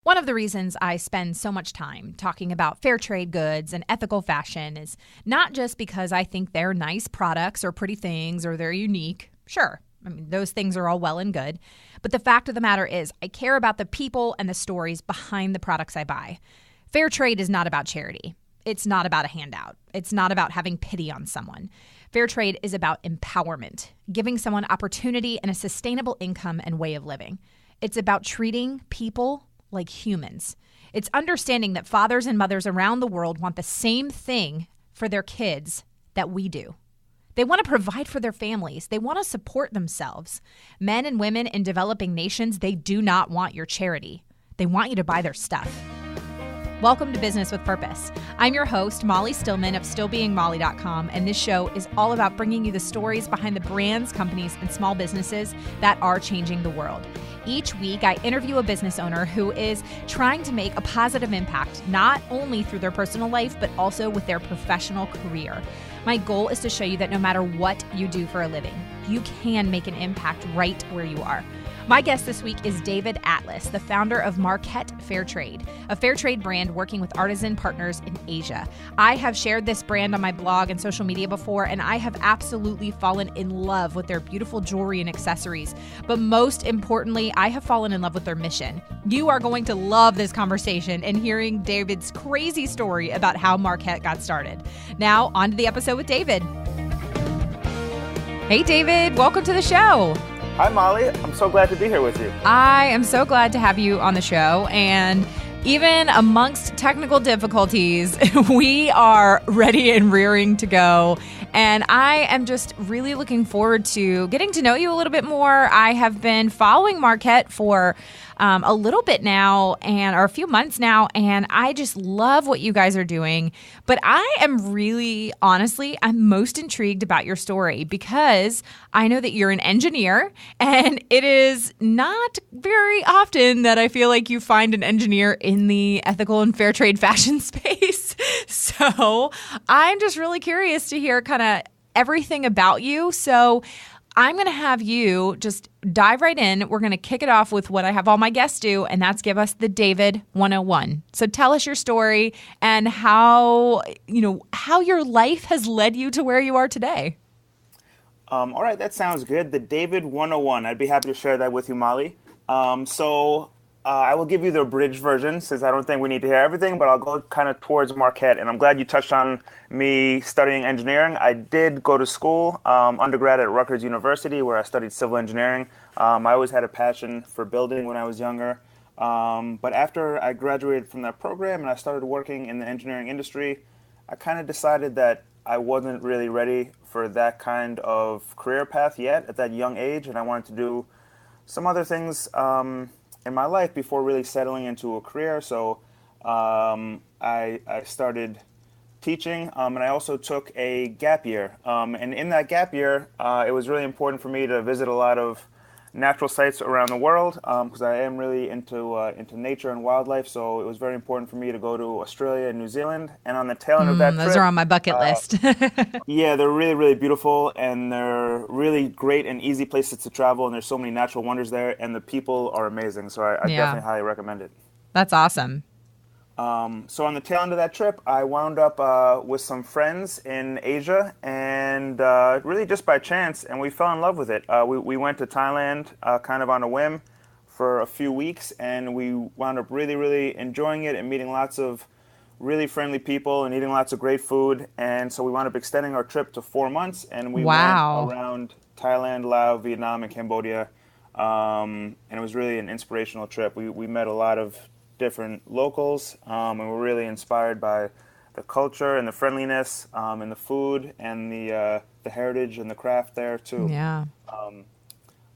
One of the reasons I spend so much time talking about fair trade goods and ethical fashion is not just because I think they're nice products or pretty things or they're unique. Sure, I mean, those things are all well and good. But the fact of the matter is, I care about the people and the stories behind the products I buy. Fair trade is not about charity. It's not about a handout. It's not about having pity on someone. Fair trade is about empowerment, giving someone opportunity and a sustainable income and way of living. It's about treating people like humans. It's understanding that fathers and mothers around the world want the same thing for their kids that we do. They want to provide for their families. They want to support themselves. Men and women in developing nations, they do not want your charity. They want you to buy their stuff. Welcome to Business with Purpose. I'm your host, Molly Stillman of stillbeingmolly.com, and this show is all about bringing you the stories behind the brands, companies, and small businesses that are changing the world. Each week, I interview a business owner who is trying to make a positive impact, not only through their personal life, but also with their professional career. My goal is to show you that no matter what you do for a living, you can make an impact right where you are. My guest this week is David Atlas, the founder of Marquet Fair Trade, a fair trade brand working with artisan partners in Asia. I have shared this brand on my blog and social media before, and I have absolutely fallen in love with their beautiful jewelry and accessories. But most importantly, I have fallen in love with their mission. You are going to love this conversation and hearing David's crazy story about how Marquet got started. Now, on to the episode with David. Hey, David, welcome to the show. Hi, Molly. I'm so glad to be here with you. I am so glad to have you on the show. And even amongst technical difficulties, we are ready and rearing to go. And I am just really looking forward to getting to know you a little bit more. I have been following Marquet for a little bit now, or a few months now, and I just love what you guys are doing. But I am really, honestly, I'm most intrigued about your story because I know that you're an engineer, and it is not very often that I feel like you find an engineer in the ethical and fair trade fashion space. So I'm just really curious to hear kind of everything about you. So I'm going to have you just dive right in. We're going to kick it off with what I have all my guests do, and that's give us the David 101. So tell us your story and how your life has led you to where you are today. All right, that sounds good. The David 101. I'd be happy to share that with you, Molly. I will give you the abridged version since I don't think we need to hear everything, but I'll go kind of towards Marquet. And I'm glad you touched on me studying engineering. I did go to school, undergrad at Rutgers University, where I studied civil engineering. I always had a passion for building when I was younger. But after I graduated from that program and I started working in the engineering industry, I kind of decided that I wasn't really ready for that kind of career path yet at that young age, and I wanted to do some other things in my life before really settling into a career. So I started teaching, and I also took a gap year. And in that gap year, it was really important for me to visit a lot of natural sites around the world because I am really into nature and wildlife. So it was very important for me to go to Australia and New Zealand. And on the tail end of that those trip, are on my bucket list. Yeah, they're really, really beautiful, and they're really great and easy places to travel. And there's so many natural wonders there, and the people are amazing. So I definitely highly recommend it. That's awesome. So on the tail end of that trip, I wound up with some friends in Asia, and really just by chance, and we fell in love with it. We went to Thailand kind of on a whim for a few weeks, and we wound up really, really enjoying it and meeting lots of really friendly people and eating lots of great food. And so we wound up extending our trip to 4 months, and we went around Thailand, Laos, Vietnam, and Cambodia. And it was really an inspirational trip. We met a lot of different locals, and we're really inspired by the culture and the friendliness and the food and the heritage and the craft there too. Yeah.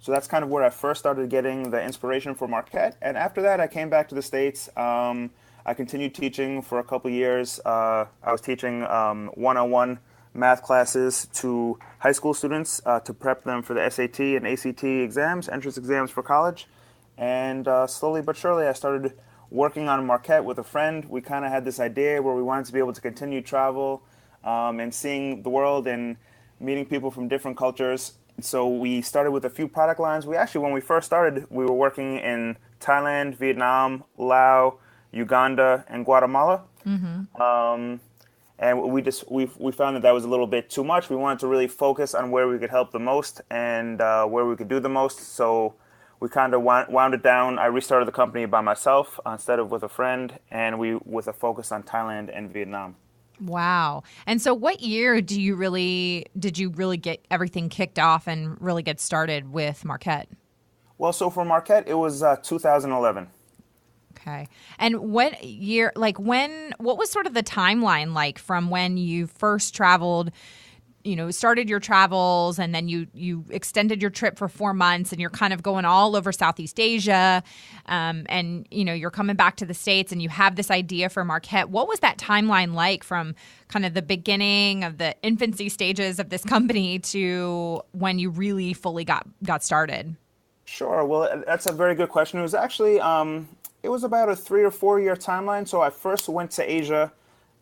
So that's kind of where I first started getting the inspiration for Marquet. And after that, I came back to the States. I continued teaching for a couple years. I was teaching one-on-one math classes to high school students to prep them for the SAT and ACT exams, entrance exams for college. And slowly but surely, I started working on Marquet with a friend. We kind of had this idea where we wanted to be able to continue travel and seeing the world and meeting people from different cultures. So we started with a few product lines. We actually, when we first started, we were working in Thailand, Vietnam, Laos, Uganda, and Guatemala. Um, and we found that was a little bit too much. We wanted to really focus on where we could help the most and where we could do the most. So we kind of wound it down. I restarted the company by myself instead of with a friend, and we with a focus on Thailand and Vietnam. Wow. And so what year did you really get everything kicked off and really get started with Marquet? Well, so for Marquette, it was 2011. Okay. And what year, what was sort of the timeline like from when you first traveled, started your travels and then you extended your trip for 4 months and you're kind of going all over Southeast Asia, and, you're coming back to the States and you have this idea for Marquette. What was that timeline like from kind of the beginning of the infancy stages of this company to when you really fully got started? Sure. Well, that's a very good question. It was actually it was about a 3 or 4 year timeline. So I first went to Asia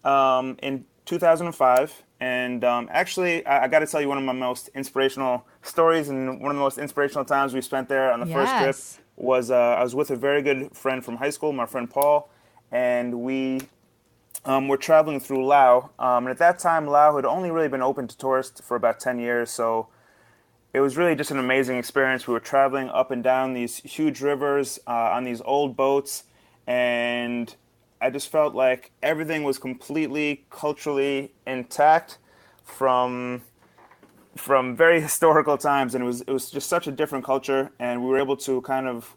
in 2005, and actually, I got to tell you one of my most inspirational stories and one of the most inspirational times we spent there on the first trip was I was with a very good friend from high school, my friend Paul, and we were traveling through Laos. And at that time, Laos had only really been open to tourists for about 10 years, so it was really just an amazing experience. We were traveling up and down these huge rivers on these old boats, and I just felt like everything was completely culturally intact from very historical times, and it was just such a different culture. And we were able to kind of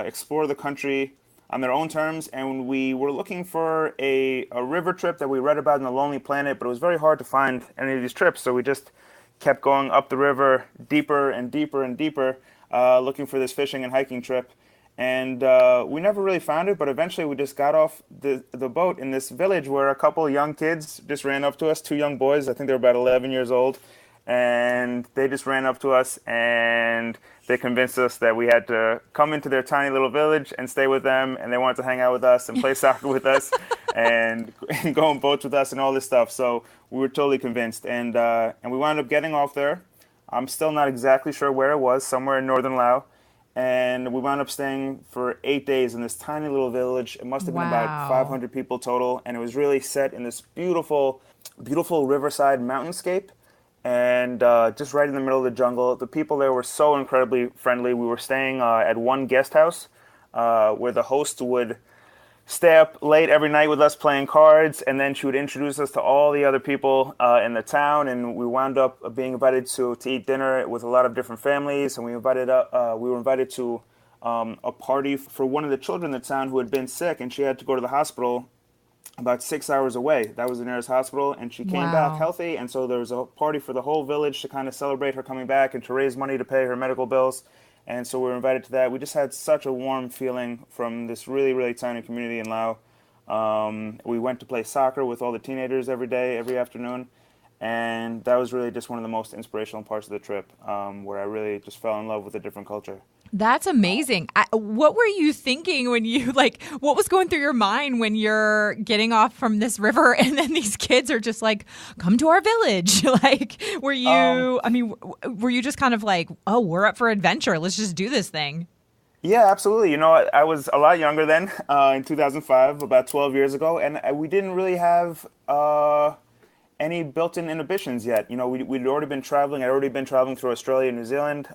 explore the country on their own terms. And we were looking for a river trip that we read about in The Lonely Planet, but it was very hard to find any of these trips, so we just kept going up the river deeper and deeper and deeper, looking for this fishing and hiking trip. And we never really found it, but eventually we just got off the boat in this village where a couple of young kids just ran up to us, two young boys, I think they were about 11 years old, and they just ran up to us and they convinced us that we had to come into their tiny little village and stay with them, and they wanted to hang out with us and play soccer with us and go on boats with us and all this stuff. So we were totally convinced, and we wound up getting off there. I'm still not exactly sure where it was, somewhere in northern Laos. And we wound up staying for 8 days in this tiny little village. It must have been about 500 people total. And it was really set in this beautiful, beautiful riverside mountainscape. And just right in the middle of the jungle. The people there were so incredibly friendly. We were staying at one guest house where the host would stay up late every night with us playing cards, and then she would introduce us to all the other people in the town, and we wound up being invited to eat dinner with a lot of different families, and we were invited to a party for one of the children in the town who had been sick, and she had to go to the hospital about 6 hours away. That was the nearest hospital, and she came back healthy, and so there was a party for the whole village to kind of celebrate her coming back and to raise money to pay her medical bills. And so we were invited to that. We just had such a warm feeling from this really, really tiny community in Laos. We went to play soccer with all the teenagers every day, every afternoon. And that was really just one of the most inspirational parts of the trip, where I really just fell in love with a different culture. That's amazing. What were you thinking when you, what was going through your mind when you're getting off from this river and then these kids are just like, come to our village? Were you just kind of like, oh, we're up for adventure. Let's just do this thing. Yeah, absolutely. I was a lot younger then, in 2005, about 12 years ago, and we didn't really have any built-in inhibitions yet. We'd already been traveling. I'd already been traveling through Australia and New Zealand.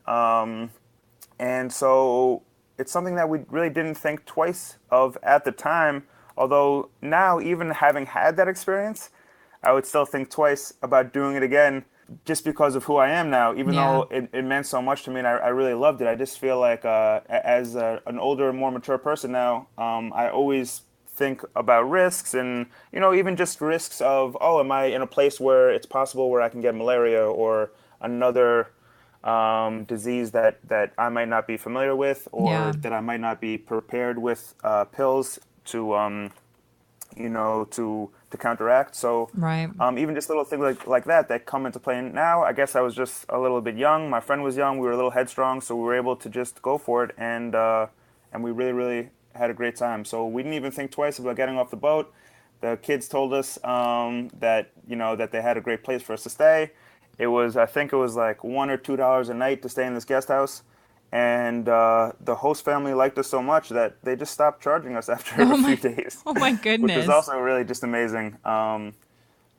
And so it's something that we really didn't think twice of at the time, although now, even having had that experience, I would still think twice about doing it again just because of who I am now, even though it meant so much to me and I really loved it. I just feel like as an older and more mature person now, I always think about risks and, even just risks of, am I in a place where it's possible where I can get malaria or another disease that I might not be familiar with, or that I might not be prepared with pills to counteract. So even just little things like that come into play now. I guess I was just a little bit young. My friend was young. We were a little headstrong, so we were able to just go for it, and we really, really had a great time. So we didn't even think twice about getting off the boat. The kids told us that they had a great place for us to stay. I think it was like $1 or $2 a night to stay in this guest house, and the host family liked us so much that they just stopped charging us after a few days, Oh my which was goodness. also really just amazing.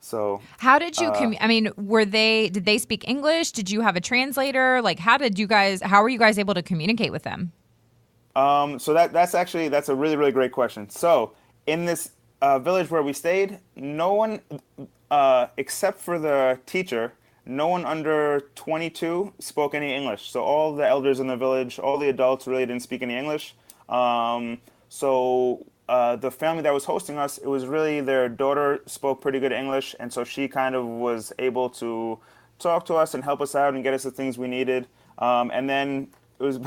So How did you I mean, did they speak English? Did you have a translator? Like how were you guys able to communicate with them? so that's a really really great question. So in this village where we stayed, no one except for the teacher, no one under 22 spoke any English. So all the elders in the village, all the adults really didn't speak any English. The family that was hosting us, it was really their daughter spoke pretty good English, and so she kind of was able to talk to us and help us out and get us the things we needed. And then it was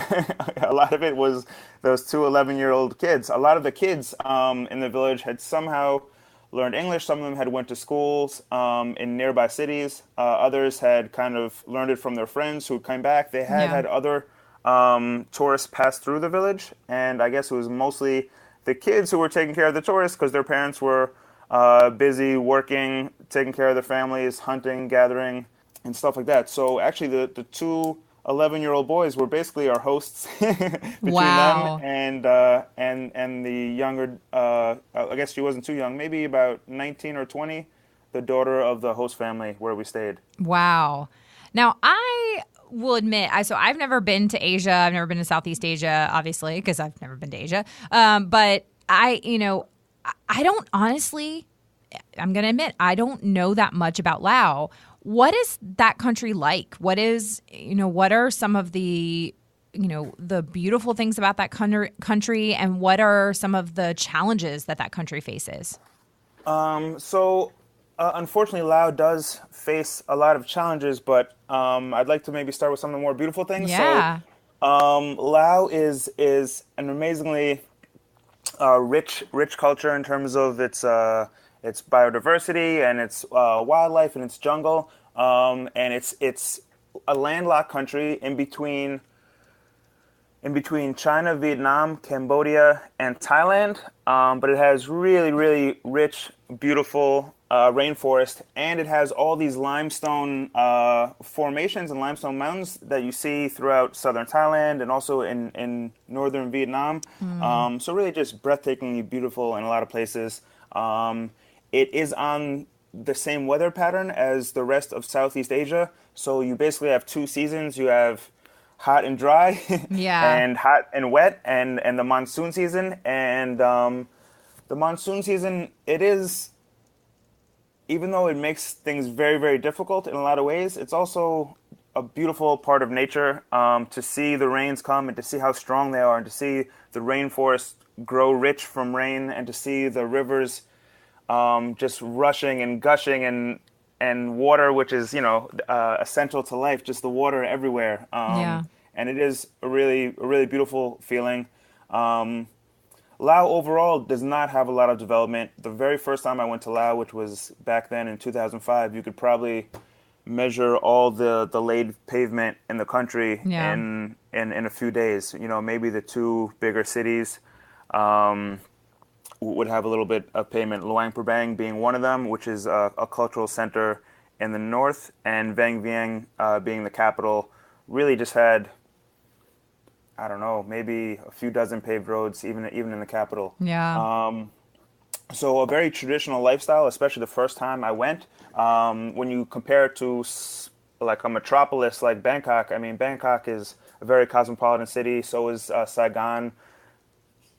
a lot of it was those two 11-year-old kids. A lot of the kids in the village had somehow learned English. Some of them had went to schools in nearby cities. Others had kind of learned it from their friends who came back. They had Yeah. had other tourists pass through the village, and I guess it was mostly the kids who were taking care of the tourists because their parents were busy working, taking care of their families, hunting, gathering, and stuff like that. So actually, the two 11-year-old boys were basically our hosts between them Wow. and the younger. I guess she wasn't too young, maybe about 19 or 20, the daughter of the host family where we stayed. Wow. Now, I will admit, so I've never been to Asia. I've never been to Southeast Asia, obviously, because I've never been to Asia. But I don't honestly, I'm going to admit, I don't know that much about Laos. What is that country like? What are some of the beautiful things about that country, and what are some of the challenges that country faces? Unfortunately, Laos does face a lot of challenges, but I'd like to maybe start with some of the more beautiful things. Yeah. Laos is an amazingly rich culture in terms of its biodiversity and its wildlife and its jungle, and it's a landlocked country in between China, Vietnam, Cambodia, and Thailand. But it has really, really rich, beautiful rainforest, and it has all these limestone formations and limestone mountains that you see throughout southern Thailand and also in northern Vietnam. So really just breathtakingly beautiful in a lot of places. It is on the same weather pattern as the rest of Southeast Asia. So you basically have two seasons. You have hot and dry Yeah. and hot and wet and the monsoon season. And the monsoon season, it is, even though it makes things very, very difficult in a lot of ways, it's also a beautiful part of nature to see the rains come and to see how strong they are and to see the rainforest grow rich from rain and to see the rivers just rushing and gushing and water, which is essential to life, just the water everywhere. Yeah. And it is a really beautiful feeling. Laos overall does not have a lot of development. The very first time I went to Laos, which was back then in 2005, you could probably measure all the laid pavement in the country Yeah. in a few days. Maybe the two bigger cities would have a little bit of pavement. Luang Prabang being one of them, which is a cultural center in the north, and Vang Vieng being the capital, really just had, I don't know, maybe a few dozen paved roads, even in the capital. Yeah. So a very traditional lifestyle, especially the first time I went. When you compare it to like a metropolis like Bangkok, I mean, Bangkok is a very cosmopolitan city. So is Saigon.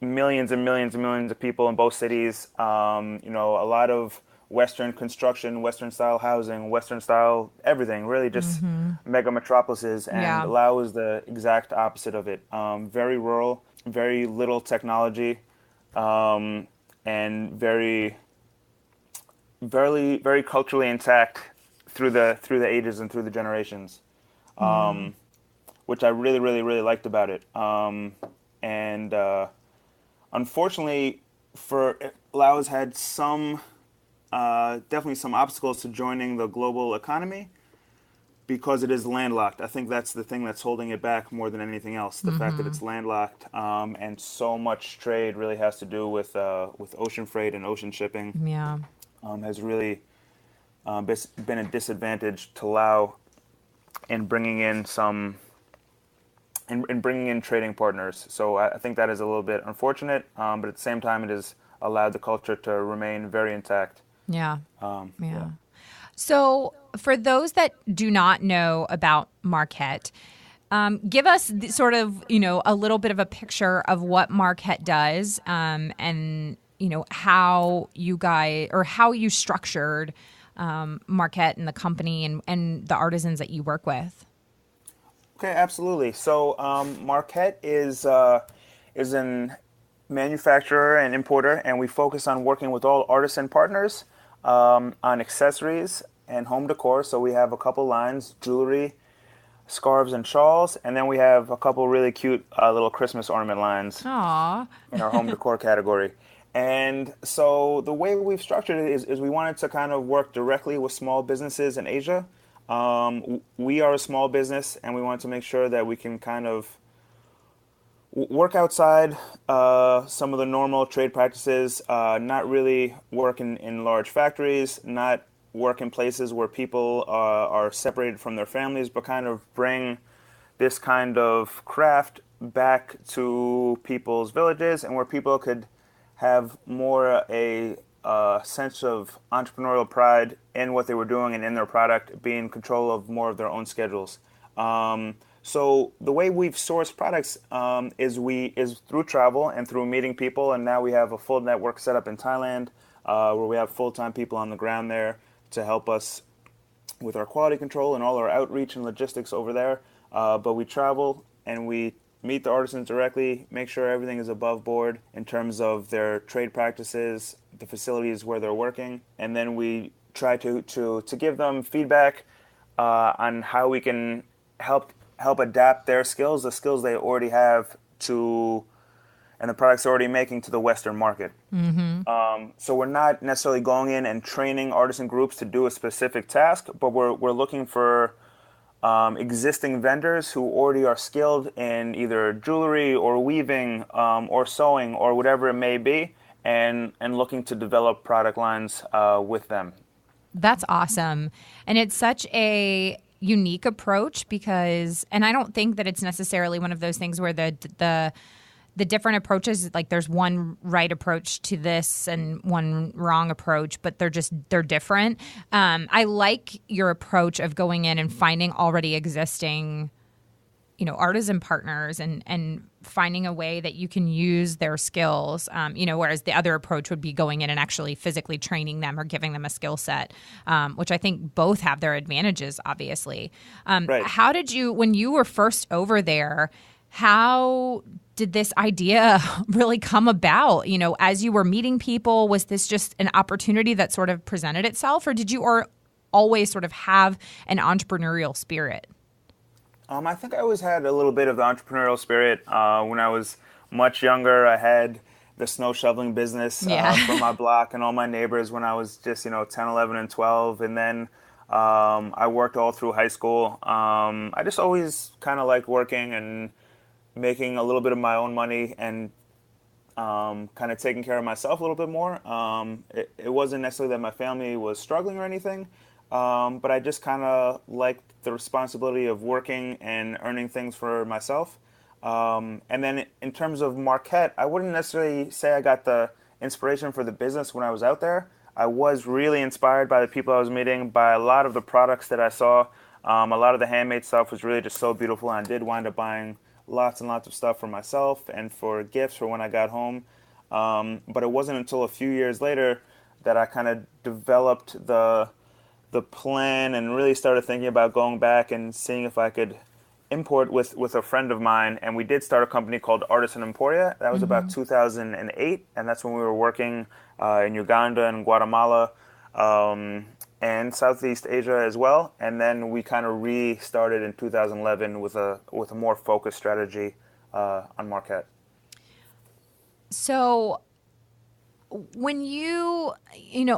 Millions and millions and millions of people in both cities. A lot of Western construction, Western style housing, Western style everything. Really, just mega metropolises. And Yeah. Laos is the exact opposite of it. Very rural, very little technology, and very, very, very culturally intact through the ages and through the generations, which I really, really, really liked about it. And Unfortunately, Laos had definitely some obstacles to joining the global economy because it is landlocked. I think that's the thing that's holding it back more than anything else. The fact that it's landlocked, and so much trade really has to do with ocean freight and ocean shipping, Yeah. has really been a disadvantage to Laos in bringing in some in bringing in trading partners. So I think that is a little bit unfortunate, but at the same time, it has allowed the culture to remain very intact. Yeah. Yeah. So for those that do not know about Marquet, give us sort of, a little bit of a picture of what Marquet does, and, how you guys, or how you structured Marquet and the company and the artisans that you work with. Okay, absolutely. So Marquet is an manufacturer and importer, and we focus on working with all artisan partners on accessories and home decor. So we have a couple lines: jewelry, scarves, and shawls, and then we have a couple really cute little Christmas ornament lines Aww. in our home decor category. And so the way we've structured it is we wanted to kind of work directly with small businesses in Asia. We are a small business, and we want to make sure that we can kind of work outside some of the normal trade practices, not really work in large factories, not work in places where people are separated from their families, but kind of bring this kind of craft back to people's villages, and where people could have more a sense of entrepreneurial pride in what they were doing and in their product, be in control of more of their own schedules. So the way we've sourced products is through travel and through meeting people, and now we have a full network set up in Thailand, where we have full-time people on the ground there to help us with our quality control and all our outreach and logistics over there. But we travel and we meet the artisans directly, make sure everything is above board in terms of their trade practices, the facilities where they're working, and then we try to give them feedback on how we can help adapt their skills, the skills they already have, and the products they're already making, to the Western market. So we're not necessarily going in and training artisan groups to do a specific task, but we're looking for existing vendors who already are skilled in either jewelry or weaving or sewing or whatever it may be, and looking to develop product lines with them. That's awesome. And it's such a unique approach because, and I don't think that it's necessarily one of those things where the different approaches, like there's one right approach to this and one wrong approach, but they're different. I like your approach of going in and finding already existing, artisan partners and finding a way that you can use their skills, whereas the other approach would be going in and actually physically training them or giving them a skill set, which I think both have their advantages, obviously. Right. How did you, when you were first over there, how did this idea really come about? As you were meeting people, was this just an opportunity that sort of presented itself, or did you always sort of have an entrepreneurial spirit? I think I always had a little bit of the entrepreneurial spirit. When I was much younger, I had the snow shoveling business from my block and all my neighbors when I was just 10, 11, and 12. And then I worked all through high school. I just always kind of liked working and making a little bit of my own money and kind of taking care of myself a little bit more. It wasn't necessarily that my family was struggling or anything, but I just kind of liked the responsibility of working and earning things for myself. And then in terms of Marquet, I wouldn't necessarily say I got the inspiration for the business when I was out there. I was really inspired by the people I was meeting, by a lot of the products that I saw. A lot of the handmade stuff was really just so beautiful, and I did wind up buying lots and lots of stuff for myself and for gifts for when I got home. But it wasn't until a few years later that I kind of developed the plan and really started thinking about going back and seeing if I could import with a friend of mine. And we did start a company called Artisan Emporia. That was about 2008, and that's when we were working in Uganda and Guatemala and Southeast Asia as well. And then we kind of restarted in 2011 with a more focused strategy on Marquet. So when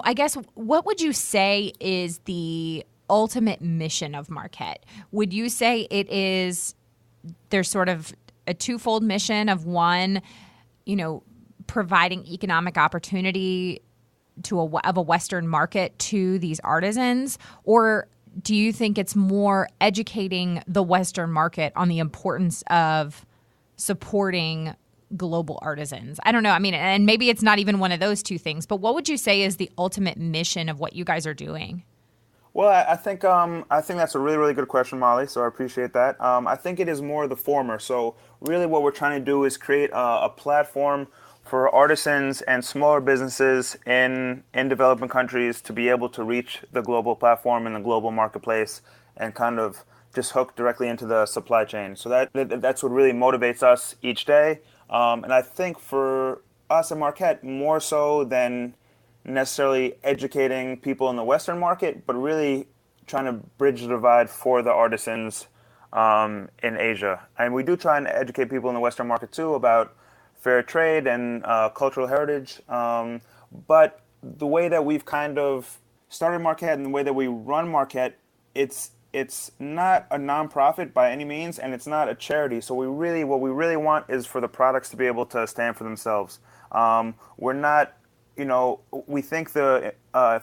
I guess, what would you say is the ultimate mission of Marquet? Would you say there's sort of a twofold mission of one, providing economic opportunity of a Western market to these artisans? Or do you think it's more educating the Western market on the importance of supporting global artisans? I don't know. I mean, and maybe it's not even one of those two things, but what would you say is the ultimate mission of what you guys are doing? Well, I think that's a really, really good question, Molly. So I appreciate that. I think it is more the former. So really, what we're trying to do is create a platform for artisans and smaller businesses in developing countries to be able to reach the global platform and the global marketplace and kind of just hook directly into the supply chain. So that's what really motivates us each day. And I think for us at Marquet, more so than necessarily educating people in the Western market, but really trying to bridge the divide for the artisans in Asia. And we do try and educate people in the Western market too about fair trade and cultural heritage. But the way that we've kind of started Marquet and the way that we run Marquet, it's not a nonprofit by any means, and it's not a charity. So what we really want is for the products to be able to stand for themselves. We're not, we think the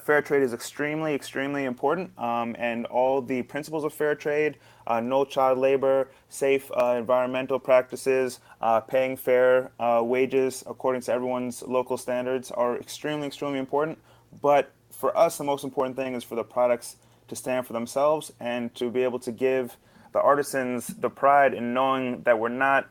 fair trade is extremely, extremely important, and all the principles of fair trade, no child labor, safe environmental practices, paying fair wages according to everyone's local standards are extremely, extremely important. But for us, the most important thing is for the products to stand for themselves and to be able to give the artisans the pride in knowing that we're not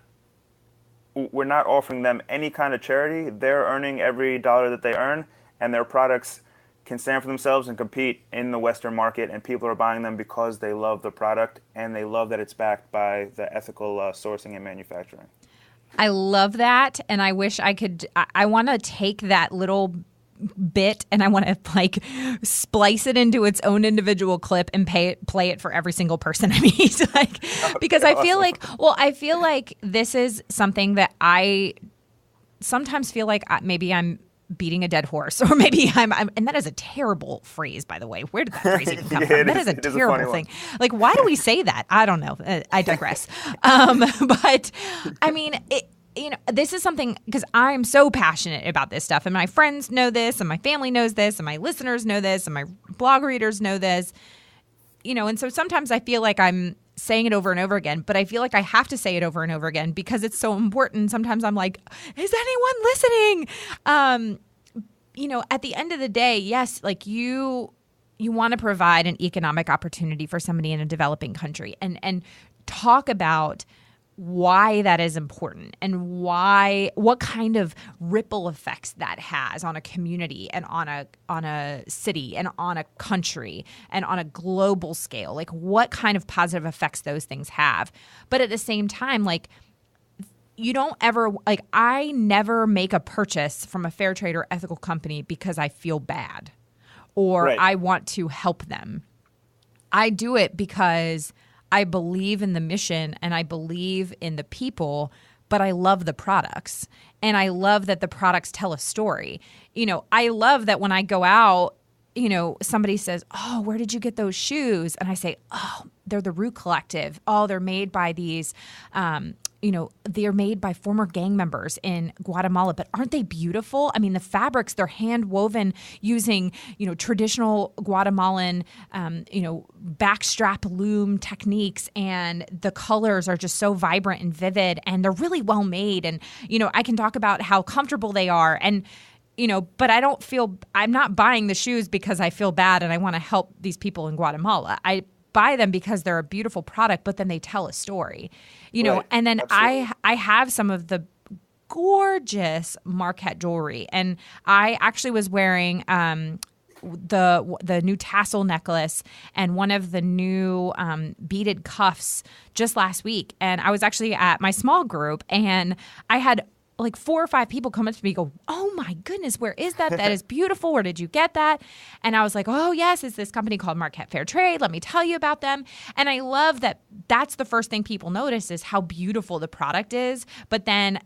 offering them any kind of charity. They're earning every dollar that they earn, and their products can stand for themselves and compete in the Western market, and people are buying them because they love the product and they love that it's backed by the ethical sourcing and manufacturing. I love that, and I wish I could. I want to take that little bit and I want to splice it into its own individual clip and play it for every single person I meet. Because I feel I feel like this is something that I sometimes feel like maybe I'm beating a dead horse, or maybe I'm and that is a terrible phrase, by the way. Where did that phrase even come from? That is a terrible thing. Like, why do we say that? I don't know. I digress. But I mean, this is something, because I'm so passionate about this stuff, and my friends know this, and my family knows this, and my listeners know this, and my blog readers know this, and so sometimes I feel like I'm saying it over and over again, but I feel like I have to say it over and over again because it's so important. Sometimes I'm like, is anyone listening? At the end of the day, yes, like you want to provide an economic opportunity for somebody in a developing country and talk about why that is important and what kind of ripple effects that has on a community and on a city and on a country and on a global scale, like what kind of positive effects those things have. But at the same time, like, you don't ever, like, I never make a purchase from a fair trade or ethical company because I feel bad or Right. I want to help them. I do it because I believe in the mission and I believe in the people, but I love the products. And I love that the products tell a story. I love that when I go out, somebody says, "Oh, where did you get those shoes?" And I say, "Oh, they're the Root Collective. Oh, they're made by these, they're made by former gang members in Guatemala, but aren't they beautiful? I mean, the fabrics, they're hand woven using, traditional Guatemalan, backstrap loom techniques. And the colors are just so vibrant and vivid, and they're really well made. And, I can talk about how comfortable they are. And, but I'm not buying the shoes because I feel bad and I want to help these people in Guatemala. I buy them because they're a beautiful product, but then they tell a story, Right. and then Absolutely. I have some of the gorgeous Marquet jewelry, and I actually was wearing the new tassel necklace and one of the new beaded cuffs just last week. And I was actually at my small group, and I had like 4 or 5 people come up to me and go, "Oh my goodness, where is that? That is beautiful. Where did you get that?" And I was like, "Oh yes, it's this company called Marquet Fair Trade. Let me tell you about them." And I love that that's the first thing people notice is how beautiful the product is. But then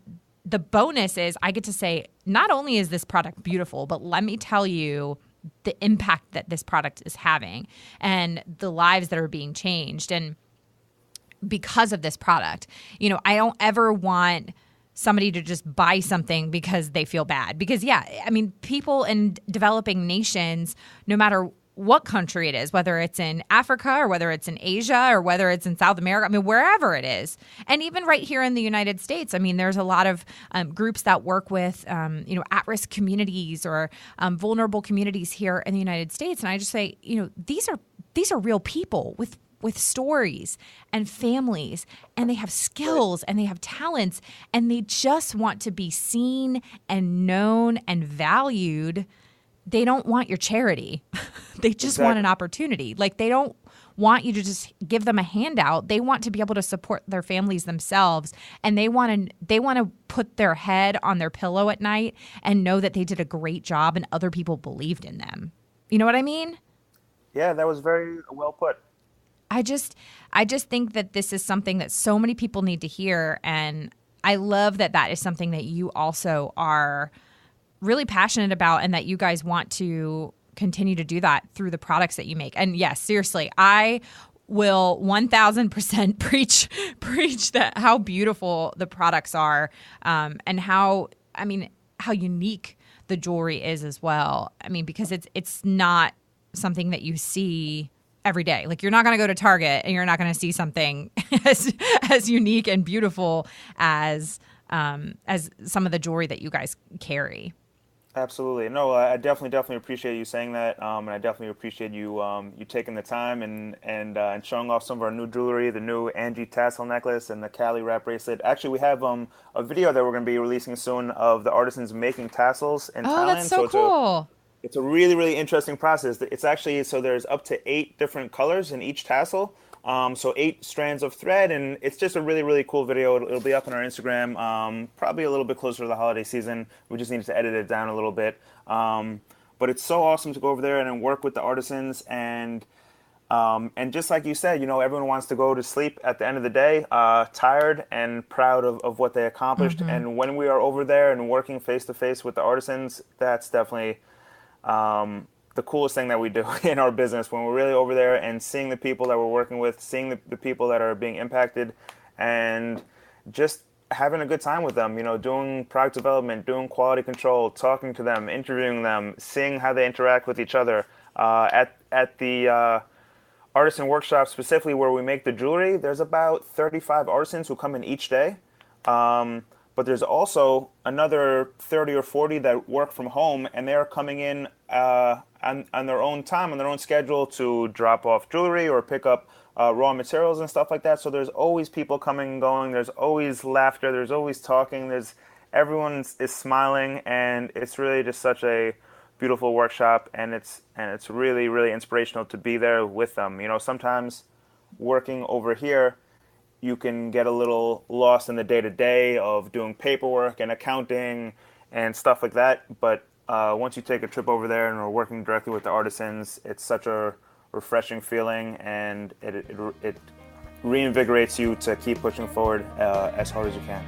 the bonus is I get to say, not only is this product beautiful, but let me tell you the impact that this product is having and the lives that are being changed. And because of this product, I don't ever want somebody to just buy something because they feel bad. Because, yeah, I mean, people in developing nations, no matter what country it is, whether it's in Africa or whether it's in Asia or whether it's in South America, I mean, wherever it is. And even right here in the United States, I mean, there's a lot of groups that work with, at-risk communities or vulnerable communities here in the United States. And I just say, these are real people with stories and families, and they have skills and they have talents, and they just want to be seen and known and valued. They don't want your charity. They just want an opportunity. Like, they don't want you to just give them a handout. They want to be able to support their families themselves, and they want to put their head on their pillow at night and know that they did a great job and other people believed in them. You know what I mean? Yeah, that was very well put. I just think that this is something that so many people need to hear, and I love that is something that you also are really passionate about, and that you guys want to continue to do that through the products that you make. And yes, seriously, I will 1000% preach that how beautiful the products are, and how unique the jewelry is as well. I mean, because it's not something that you see every day. Like, you're not going to go to Target and you're not going to see something as unique and beautiful as some of the jewelry that you guys carry. Absolutely. No, I definitely appreciate you saying that, and I definitely appreciate you taking the time and showing off some of our new jewelry, the new Angie tassel necklace and the Cali wrap bracelet. Actually, we have a video that we're going to be releasing soon of the artisans making tassels in Thailand. Oh, that's so cool. It's a really, really interesting process. It's actually, so there's up to 8 different colors in each tassel. So 8 strands of thread, and it's just a really, really cool video. It'll be up on our Instagram, probably a little bit closer to the holiday season. We just need to edit it down a little bit. But it's so awesome to go over there and work with the artisans. And just like you said, everyone wants to go to sleep at the end of the day, tired and proud of what they accomplished. Mm-hmm. And when we are over there and working face-to-face with the artisans, that's definitely the coolest thing that we do in our business, when we're really over there and seeing the people that we're working with, seeing the people that are being impacted, and just having a good time with them, doing product development, doing quality control, talking to them, interviewing them, seeing how they interact with each other. At the artisan workshop specifically where we make the jewelry, there's about 35 artisans who come in each day. But there's also another 30 or 40 that work from home, and they're coming in on their own time, on their own schedule, to drop off jewelry or pick up raw materials and stuff like that. So there's always people coming and going. There's always laughter. There's always talking. Everyone is smiling, and it's really just such a beautiful workshop, and it's really, really inspirational to be there with them. Sometimes working over here, you can get a little lost in the day-to-day of doing paperwork and accounting and stuff like that. But once you take a trip over there and we're working directly with the artisans, it's such a refreshing feeling, and it reinvigorates you to keep pushing forward as hard as you can.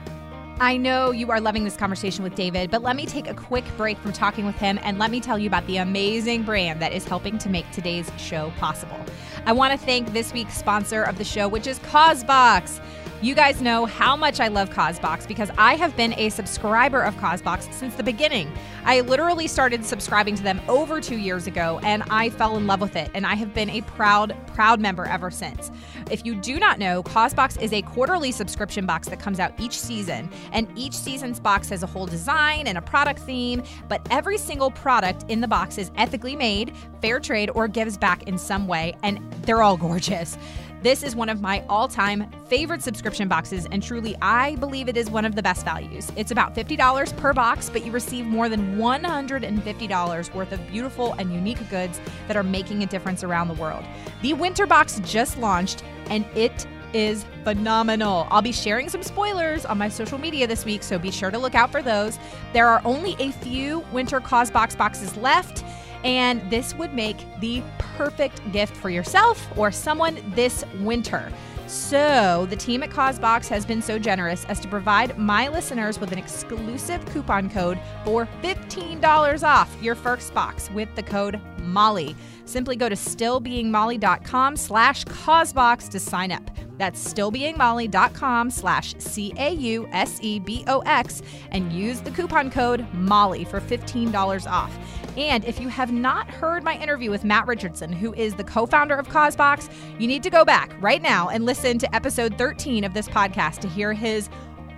I know you are loving this conversation with David, but let me take a quick break from talking with him and let me tell you about the amazing brand that is helping to make today's show possible. I want to thank this week's sponsor of the show, which is CauseBox. You guys know how much I love CauseBox because I have been a subscriber of CauseBox since the beginning. I literally started subscribing to them over 2 years ago, and I fell in love with it, and I have been a proud member ever since. If you do not know, CauseBox is a quarterly subscription box that comes out each season, and each season's box has a whole design and a product theme, but every single product in the box is ethically made, fair trade, or gives back in some way, and they're all gorgeous. This is one of my all-time favorite subscription boxes, and truly, I believe it is one of the best values. It's about $50 per box, but you receive more than $150 worth of beautiful and unique goods that are making a difference around the world. The winter box just launched, and it is phenomenal. I'll be sharing some spoilers on my social media this week, so be sure to look out for those. There are only a few winter CauseBox boxes left, and this would make the perfect gift for yourself or someone this winter. So the team at CauseBox has been so generous as to provide my listeners with an exclusive coupon code for $15 off your first box with the code MOLLY. Simply go to stillbeingmolly.com/CauseBox to sign up. That's stillbeingmolly.com/CAUSEBOX and use the coupon code MOLLY for $15 off. And if you have not heard my interview with Matt Richardson, who is the co-founder of CauseBox, you need to go back right now and listen to episode 13 of this podcast to hear his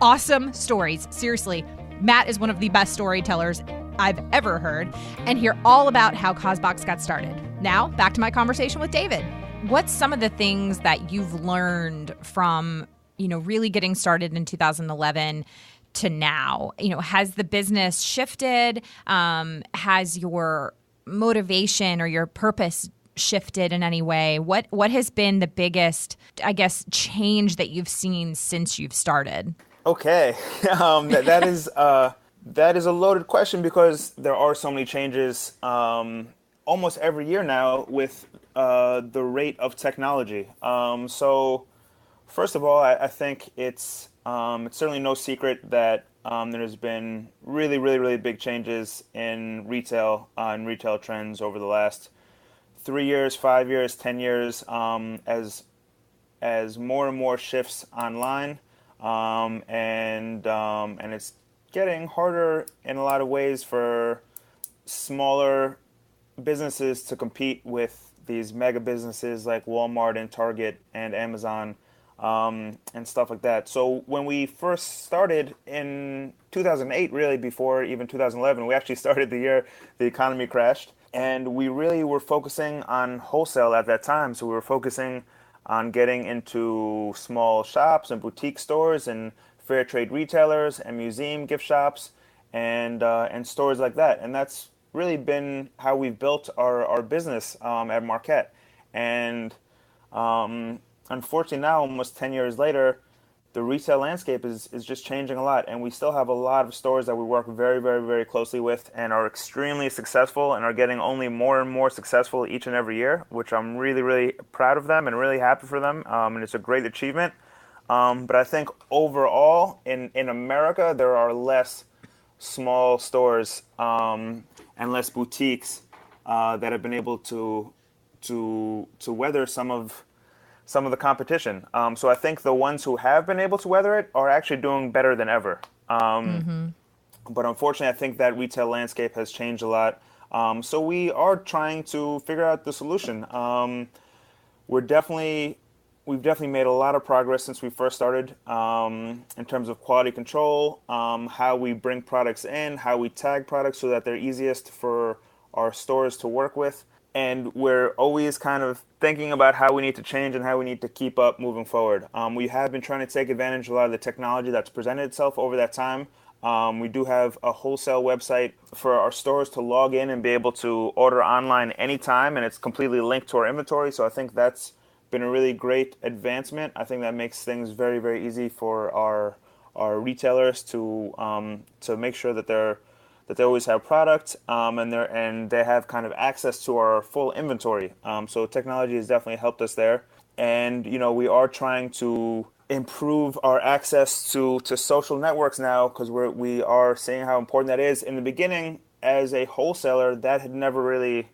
awesome stories. Seriously, Matt is one of the best storytellers I've ever heard, and hear all about how CauseBox got started. Now, back to my conversation with David. What's some of the things that you've learned from, really getting started in 2011 to now? Has the business shifted? Has your motivation or your purpose shifted in any way? What has been the biggest, change that you've seen since you've started? Okay, that is a loaded question because there are so many changes almost every year now with the rate of technology. So first of all, I think it's certainly no secret that there's been really, really, really big changes in retail and retail trends over the last 3 years, 5 years, 10 years, as more and more shifts online, and it's getting harder in a lot of ways for smaller businesses to compete with these mega businesses like Walmart and Target and Amazon, and stuff like that. So when we first started in 2008, really before even 2011, we actually started the year the economy crashed, and we really were focusing on wholesale at that time. So we were focusing on getting into small shops and boutique stores and fair trade retailers and museum gift shops and stores like that. And that's really been how we've built our business at Marquet. And unfortunately now, almost 10 years later, the retail landscape is just changing a lot. And we still have a lot of stores that we work very, very, very closely with and are extremely successful and are getting only more and more successful each and every year, which I'm really, really proud of them and really happy for them. And it's a great achievement. But I think overall in America, there are less small stores and less boutiques that have been able to weather some of the competition. So I think the ones who have been able to weather it are actually doing better than ever. But unfortunately, I think that retail landscape has changed a lot. So we are trying to figure out the solution. We've definitely made a lot of progress since we first started in terms of quality control, how we bring products in, how we tag products so that they're easiest for our stores to work with. And we're always kind of thinking about how we need to change and how we need to keep up moving forward. We have been trying to take advantage of a lot of the technology that's presented itself over that time. We do have a wholesale website for our stores to log in and be able to order online anytime, and it's completely linked to our inventory. So I think that's been a really great advancement. I think that makes things very, very easy for our retailers to make sure that they always have product and they have kind of access to our full inventory. So technology has definitely helped us there, and we are trying to improve our access to social networks now because we are seeing how important that is. In the beginning, as a wholesaler, that had never really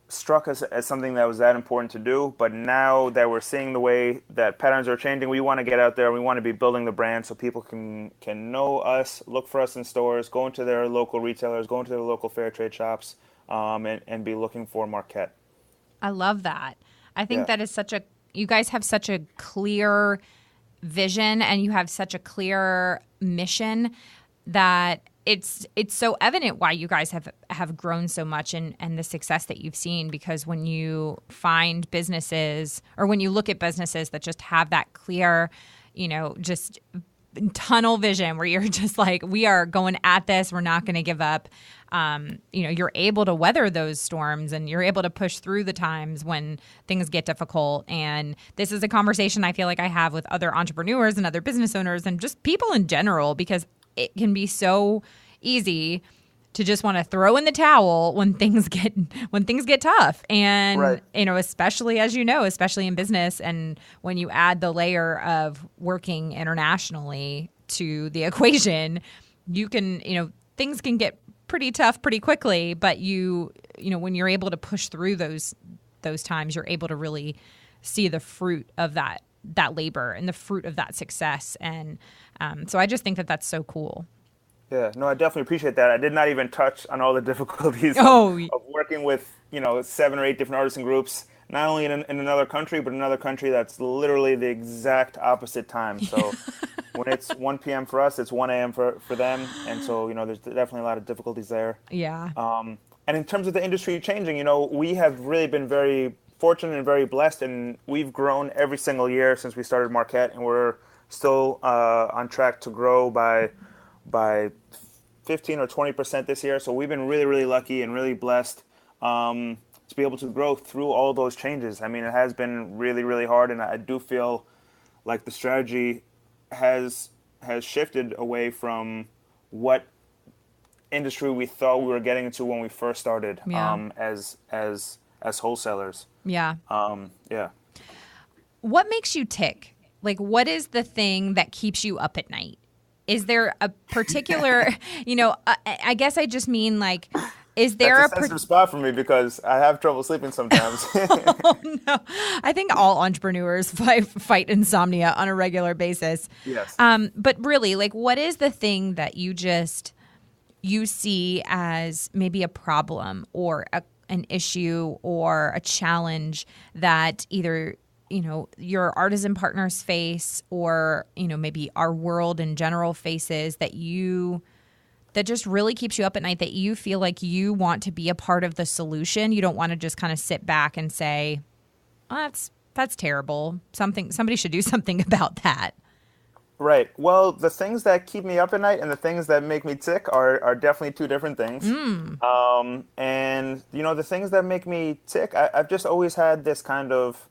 struck us as something that was that important to do, but now that we're seeing the way that patterns are changing, we want to get out there. We want to be building the brand so people can know us, look for us in stores, go into their local retailers, go into their local fair trade shops, and be looking for Marquet. I love that. I think that is you guys have such a clear vision and you have such a clear mission that it's so evident why you guys have grown so much and the success that you've seen, because when you find businesses or when you look at businesses that just have that clear, just tunnel vision where you're just like, we are going at this, we're not going to give up. You're able to weather those storms and you're able to push through the times when things get difficult. And this is a conversation I feel like I have with other entrepreneurs and other business owners and just people in general, because it can be so easy to just want to throw in the towel when things get tough. And, right. Especially especially in business. And when you add the layer of working internationally to the equation, you can, things can get pretty tough pretty quickly, but when you're able to push through those times, you're able to really see the fruit of that that labor and the fruit of that success. And so I just think that that's so cool. Yeah, no, I definitely appreciate that. I did not even touch on all the difficulties Oh, of working with, 7 or 8 different artisan groups, not only in another country, but another country that's literally the exact opposite time. So when it's 1 p.m. for us, it's 1 a.m. for them. And so, there's definitely a lot of difficulties there. yeah. And in terms of the industry changing, we have really been very fortunate and very blessed, and we've grown every single year since we started Marquet, and we're still on track to grow by 15 or 20% this year. So we've been really, really lucky and really blessed to be able to grow through all those changes. I mean, it has been really, really hard, and I do feel like the strategy has shifted away from what industry we thought we were getting into when we first started Yeah. as wholesalers. Yeah. Yeah. What makes you tick? Like, what is the thing that keeps you up at night? Is there a particular, I guess I just mean like, is there That's a sensitive spot for me because I have trouble sleeping sometimes. Oh, no. I think all entrepreneurs fight insomnia on a regular basis. Yes. But really, like, what is the thing that you see as maybe a problem or an issue or a challenge that either your artisan partners face or maybe our world in general faces that just really keeps you up at night, that you feel like you want to be a part of the solution? You don't want to just kind of sit back and say, oh, that's terrible, somebody should do something about that. Right. Well, the things that keep me up at night and the things that make me tick are definitely two different things. And the things that make me tick, I've just always had this kind of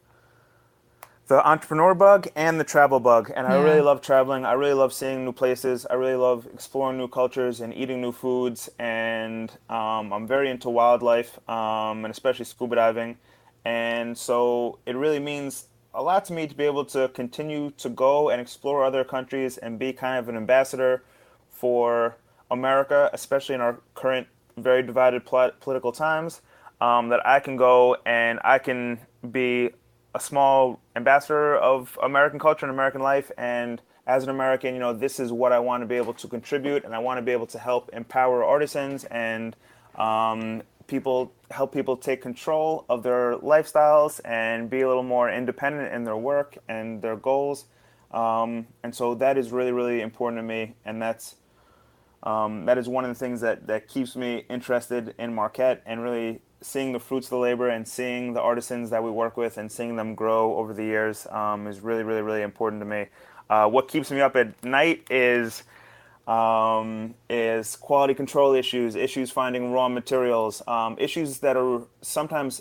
the entrepreneur bug and the travel bug. And I really love traveling. I really love seeing new places. I really love exploring new cultures and eating new foods. And I'm very into wildlife, and especially scuba diving. And so it really means a lot to me to be able to continue to go and explore other countries and be kind of an ambassador for America, especially in our current very divided political times, that I can go and I can be a small ambassador of American culture and American life. And as an American, this is what I want to be able to contribute, and I want to be able to help empower artisans and help people take control of their lifestyles and be a little more independent in their work and their goals. And so that is really, really important to me. And that is one of the things that keeps me interested in Marquet, and really seeing the fruits of the labor and seeing the artisans that we work with and seeing them grow over the years is really, really, really important to me. What keeps me up at night is quality control issues finding raw materials, issues that are sometimes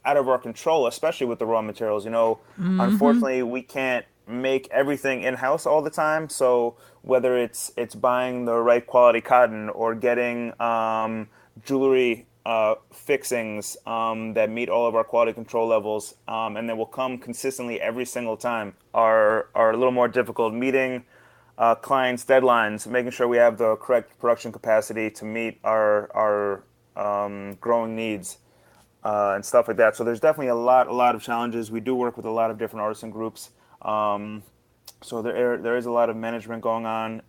out of our control, especially with the raw materials. Unfortunately, we can't make everything in-house all the time. So whether it's buying the right quality cotton or getting jewelry fixings that meet all of our quality control levels, and that will come consistently every single time, are a little more difficult. Meeting clients' deadlines, making sure we have the correct production capacity to meet our growing needs, and stuff like that. So there's definitely a lot of challenges. We do work with a lot of different artisan groups, so there is a lot of management going on.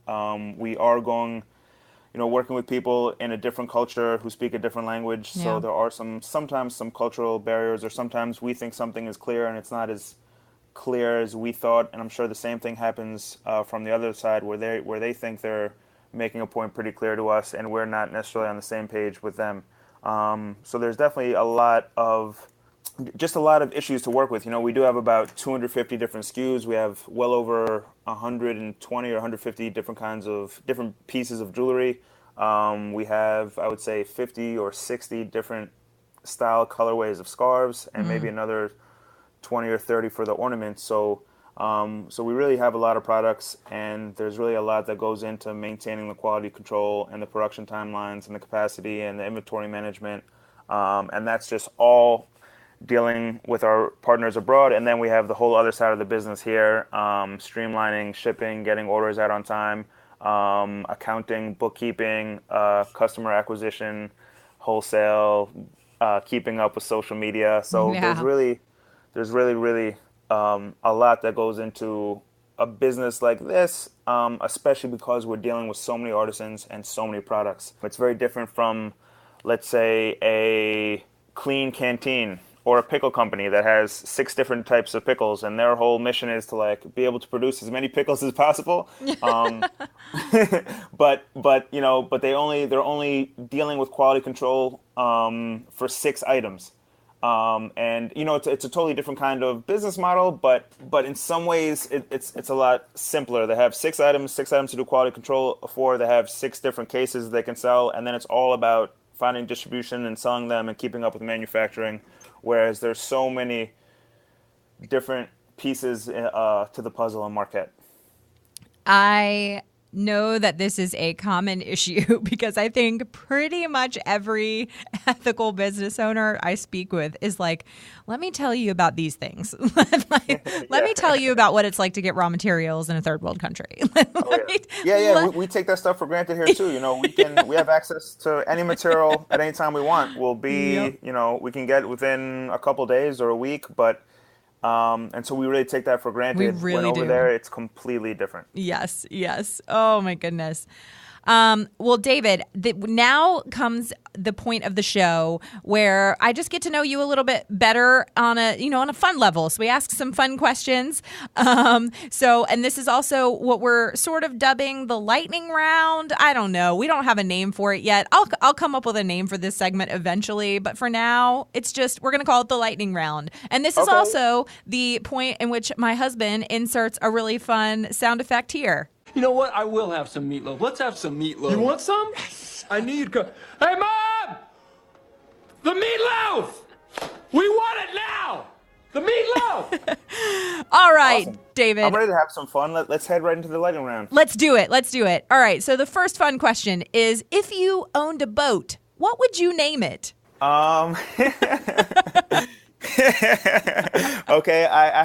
We are working with people in a different culture who speak a different language. Yeah. So there are sometimes some cultural barriers, or sometimes we think something is clear and it's not as clear as we thought. And I'm sure the same thing happens from the other side, where they think they're making a point pretty clear to us, and we're not necessarily on the same page with them. So there's definitely a lot of issues to work with. We do have about 250 different SKUs. We have well over 120 or 150 different pieces of jewelry. We have, I would say, 50 or 60 different style colorways of scarves, and maybe another 20 or 30 for the ornaments. So we really have a lot of products, and there's really a lot that goes into maintaining the quality control and the production timelines and the capacity and the inventory management. And that's just all dealing with our partners abroad. And then we have the whole other side of the business here, streamlining shipping, getting orders out on time, accounting, bookkeeping, customer acquisition, wholesale, keeping up with social media. So Yeah. there's really a lot that goes into a business like this, especially because we're dealing with so many artisans and so many products. It's very different from, let's say, a clean canteen or a pickle company that has 6 different types of pickles, and their whole mission is to like be able to produce as many pickles as possible. Um, but they're only dealing with quality control for 6 items. And it's a totally different kind of business model, but in some ways it's a lot simpler. They have 6 items to do quality control for. They have 6 different cases they can sell, and then it's all about finding distribution and selling them and keeping up with manufacturing. Whereas there's so many different pieces to the puzzle in Marquet. I know that this is a common issue because I think pretty much every ethical business owner I speak with is like, let me tell you about these things. Let me tell you about what it's like to get raw materials in a third world country. We take that stuff for granted here too. We have access to any material at any time we want. Yep. We can get it within a couple days or a week, but and so we really take that for granted. We really when over do. there, it's completely different. Yes. Oh, my goodness. Well, David, now comes the point of the show where I just get to know you a little bit better on a fun level. So we ask some fun questions. And this is also what we're sort of dubbing the lightning round. I don't know. We don't have a name for it yet. I'll come up with a name for this segment eventually. But for now, we're going to call it the lightning round. And this is also the point in which my husband inserts a really fun sound effect here. You know what? I will have some meatloaf. Let's have some meatloaf. You want some? I need. Hey, Mom! The meatloaf! We want it now! The meatloaf! All right, awesome. David. I'm ready to have some fun. Let's head right into the lightning round. Let's do it. All right, so the first fun question is, if you owned a boat, what would you name it? Okay, I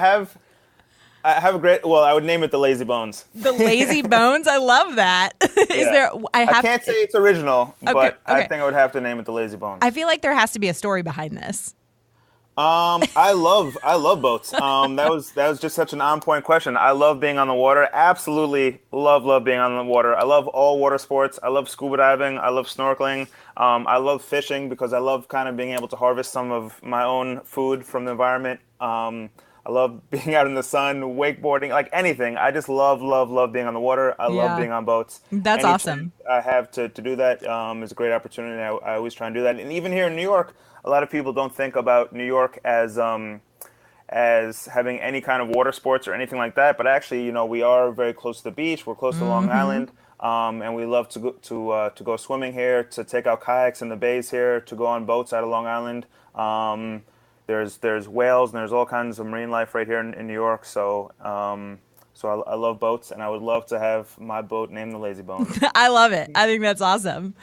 have a great. Well, I would name it the Lazy Bones. The Lazy Bones. I love that. I can't say it's original, but I think I would have to name it the Lazy Bones. I feel like there has to be a story behind this. I love boats. That was just such an on-point question. I love being on the water. Absolutely love being on the water. I love all water sports. I love scuba diving. I love snorkeling. I love fishing because I love kind of being able to harvest some of my own food from the environment. I love being out in the sun, wakeboarding, like anything. I just love being on the water. I love being on boats. That's awesome. I have to do that is a great opportunity. I always try and do that. And even here in New York, a lot of people don't think about New York as having any kind of water sports or anything like that. But actually, we are very close to the beach. We're close to Long Island. And we love to go swimming here, to take out kayaks in the bays here, to go on boats out of Long Island. There's whales and there's all kinds of marine life right here in New York. So I love boats, and I would love to have my boat named the Lazy Bones. I love it. I think that's awesome.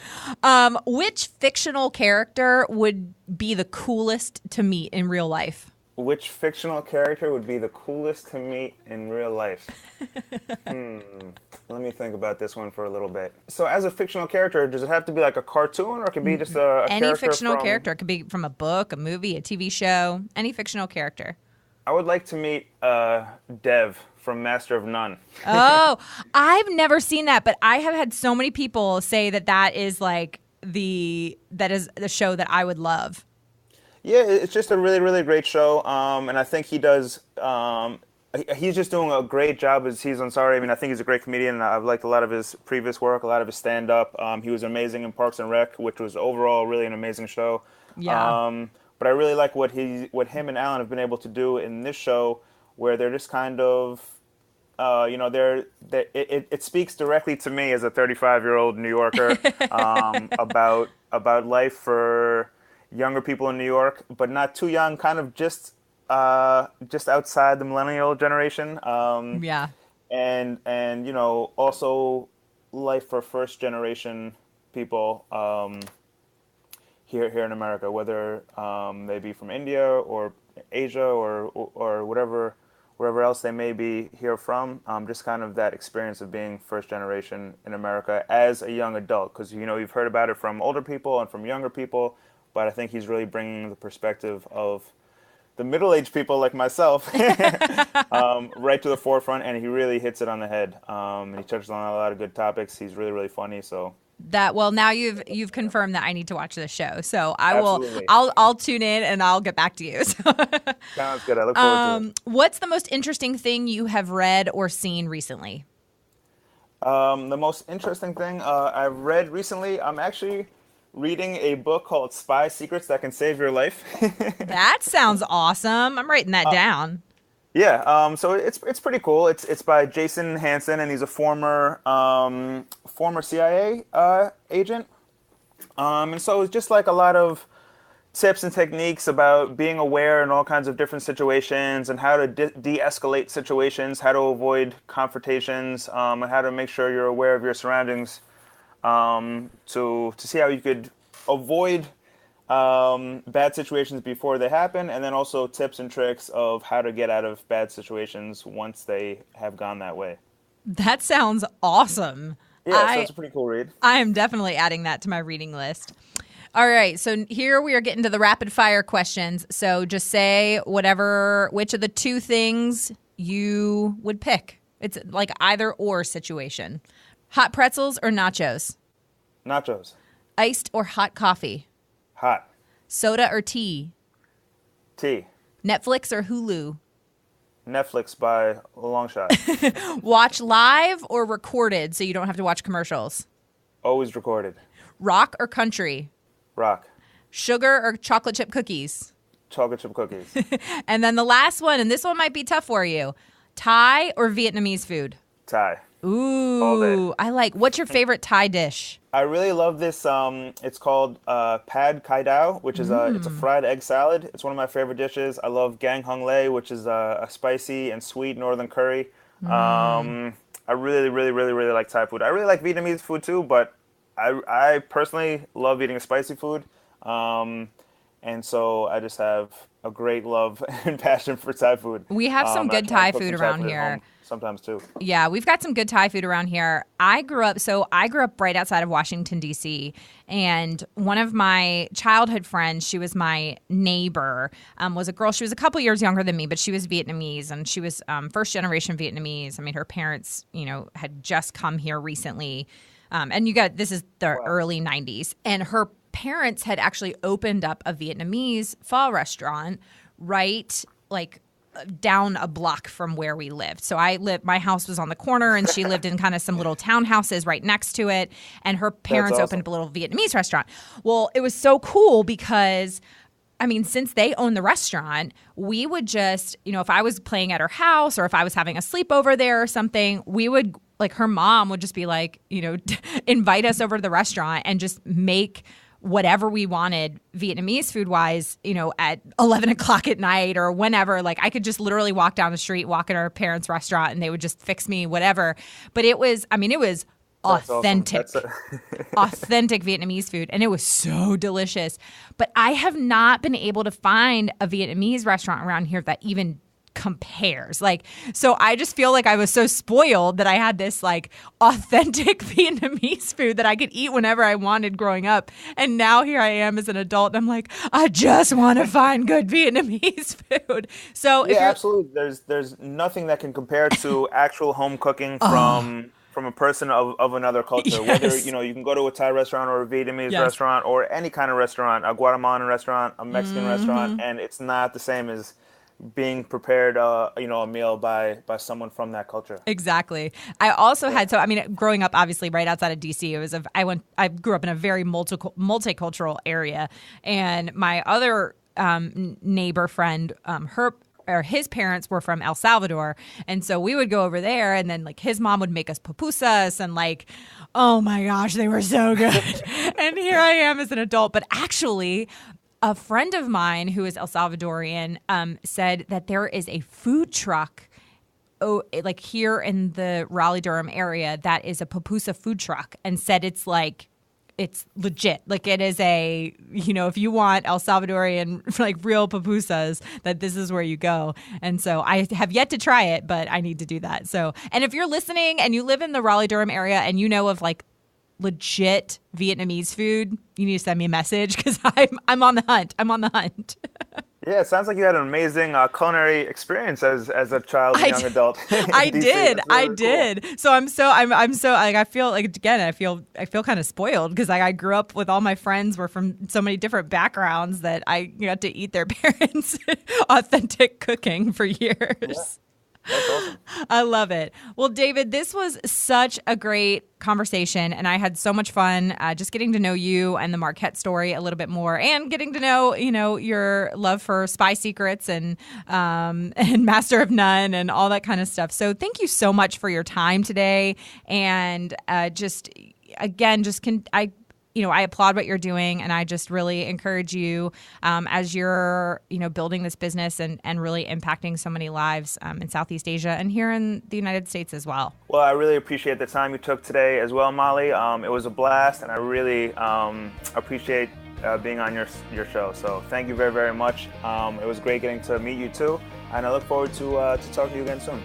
Which fictional character would be the coolest to meet in real life? Which fictional character would be the coolest to meet in real life? Let me think about this one for a little bit. So as a fictional character, does it have to be like a cartoon, or it could be just a any character fictional character? It could be from a book, a movie, a TV show, any fictional character. I would like to meet Dev from Master of None. Oh, I've never seen that, but I have had so many people say that is like the show that I would love. Yeah, it's just a really, really great show, and I think he does. He's just doing a great job as he's on Sorry. I mean, I think he's a great comedian, and I've liked a lot of his previous work, a lot of his stand-up. He was amazing in Parks and Rec, which was overall really an amazing show. Yeah. But I really like what him and Alan have been able to do in this show, where they're just kind of, it speaks directly to me as a 35-year-old New Yorker about life for younger people in New York, but not too young, kind of just outside the millennial generation. And also life for first generation people here in America, whether they be from India or Asia or wherever else they may be here from. Just kind of that experience of being first generation in America as a young adult, because you've heard about it from older people and from younger people. But I think he's really bringing the perspective of the middle-aged people like myself right to the forefront, and he really hits it on the head. And he touches on a lot of good topics. He's really, really funny. So now you've confirmed that I need to watch this show. So Absolutely. I'll tune in and I'll get back to you. Sounds good. I look forward to it. What's the most interesting thing you have read or seen recently? The most interesting thing I've read recently, I'm actually reading a book called Spy Secrets That Can Save Your Life. That sounds awesome. I'm writing that down. Yeah, so it's pretty cool. It's by Jason Hansen, and he's a former CIA agent. And so it's just like a lot of tips and techniques about being aware in all kinds of different situations, and how to de-escalate situations, how to avoid confrontations, and how to make sure you're aware of your surroundings, to see how you could avoid bad situations before they happen, and then also tips and tricks of how to get out of bad situations once they have gone that way. That sounds awesome. Yeah, so it's a pretty cool read. I am definitely adding that to my reading list. All right, so here we are getting to the rapid fire questions. So just say which of the two things you would pick. It's like either or situation. Hot pretzels or nachos? Nachos. Iced or hot coffee? Hot. Soda or tea? Tea. Netflix or Hulu? Netflix by a long shot. Watch live or recorded so you don't have to watch commercials? Always recorded. Rock or country? Rock. Sugar or chocolate chip cookies? Chocolate chip cookies. And then the last one, and this one might be tough for you. Thai or Vietnamese food? Thai. Ooh, I like. What's your favorite Thai dish? I really love this. It's called Pad Kai Dao, which is it's a fried egg salad. It's one of my favorite dishes. I love Gang Hung Lei, which is a spicy and sweet northern curry. I really, really, really, really like Thai food. I really like Vietnamese food too, but I personally love eating spicy food. And so I just have a great love and passion for Thai food. We have some good Thai food around here. Sometimes too. Yeah, we've got some good Thai food around here. I grew up right outside of Washington, D.C., and one of my childhood friends, she was my neighbor, was a girl. She was a couple years younger than me, but she was Vietnamese, and she was first generation Vietnamese. I mean, her parents, had just come here recently. And this is the early 90s. And her parents had actually opened up a Vietnamese pho restaurant right down a block from where we lived. So my house was on the corner, and she lived in kind of some little townhouses right next to it. And her parents opened up a little Vietnamese restaurant. Well, it was so cool because, I mean, since they own the restaurant, we would just, if I was playing at her house or if I was having a sleepover there or something, we would, her mom would just be invite us over to the restaurant and just make whatever we wanted Vietnamese food wise, at 11 o'clock at night or whenever. I could just literally walk down the street, walk in our parents' restaurant, and they would just fix me whatever. But it was authentic, authentic Vietnamese food. And it was so delicious. But I have not been able to find a Vietnamese restaurant around here that even compares. So I just feel like I was so spoiled that I had this authentic Vietnamese food that I could eat whenever I wanted growing up. And now here I am as an adult, and I'm I just want to find good Vietnamase food. So absolutely. There's nothing that can compare to actual home cooking from a person of another culture. Yes. Whether you can go to a Thai restaurant or a Vietnamese restaurant or any kind of restaurant, a Guatemalan restaurant, a Mexican restaurant, and it's not the same as being prepared, a meal by someone from that culture. Exactly. I also had, growing up obviously right outside of DC, I grew up in a very multicultural area, and my other neighbor friend, his parents were from El Salvador, and so we would go over there, and then his mom would make us pupusas, and oh my gosh, they were so good. And here I am as an adult, but actually, a friend of mine who is El Salvadorian said that there is a food truck here in the Raleigh-Durham area that is a pupusa food truck, and said it's legit. It is if you want El Salvadorian real pupusas, that this is where you go. And so I have yet to try it, but I need to do that. So, and if you're listening and you live in the Raleigh-Durham area and you know of legit Vietnamese food, you need to send me a message because I'm on the hunt. Yeah, it sounds like you had an amazing culinary experience as a child and young adult. I did. Cool. So I'm so like, I feel like, again, I feel kind of spoiled because I grew up with all my friends were from so many different backgrounds that I got to eat their parents' authentic cooking for years. Yeah. That's awesome. I love it. Well, David, this was such a great conversation, and I had so much fun just getting to know you and the Marquet story a little bit more, and getting to know, your love for Spy Secrets and Master of None and all that kind of stuff. So thank you so much for your time today, and I applaud what you're doing, and I just really encourage you as you're, building this business and really impacting so many lives in Southeast Asia and here in the United States as well. Well, I really appreciate the time you took today as well, Molly. It was a blast, and I really appreciate being on your show. So thank you very, very much. It was great getting to meet you too, and I look forward to talking to you again soon.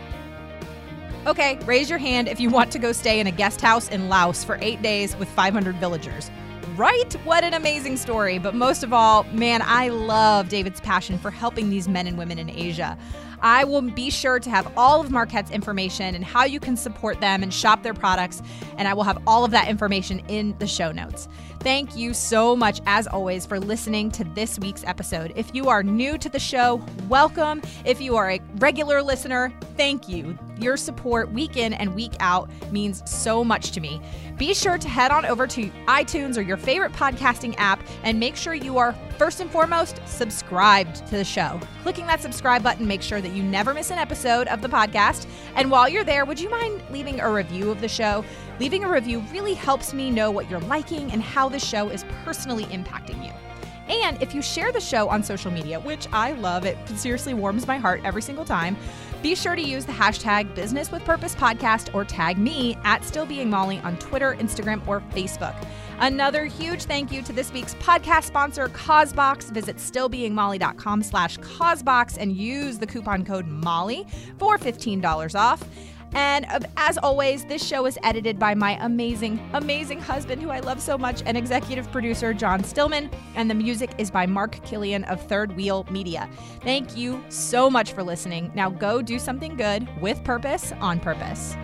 Okay, raise your hand if you want to go stay in a guest house in Laos for 8 days with 500 villagers. Right? What an amazing story. But most of all, man, I love David's passion for helping these men and women in Asia. I will be sure to have all of Marquette's information and how you can support them and shop their products, and I will have all of that information in the show notes. Thank you so much, as always, for listening to this week's episode. If you are new to the show, welcome. If you are a regular listener, thank you. Your support week in and week out means so much to me. Be sure to head on over to iTunes or your favorite podcasting app and make sure you are, first and foremost, subscribed to the show. Clicking that subscribe button makes sure that you never miss an episode of the podcast. And while you're there, would you mind leaving a review of the show? Leaving a review really helps me know what you're liking and how the show is personally impacting you. And if you share the show on social media, which I love, it seriously warms my heart every single time, be sure to use the hashtag Business with Purpose Podcast or tag me at StillBeingMolly on Twitter, Instagram, or Facebook. Another huge thank you to this week's podcast sponsor, CauseBox. Visit stillbeingmolly.com/CauseBox and use the coupon code MOLLY for $15 off. And as always, this show is edited by my amazing, amazing husband, who I love so much, and executive producer, John Stillman. And the music is by Mark Killian of Third Wheel Media. Thank you so much for listening. Now go do something good with purpose on purpose.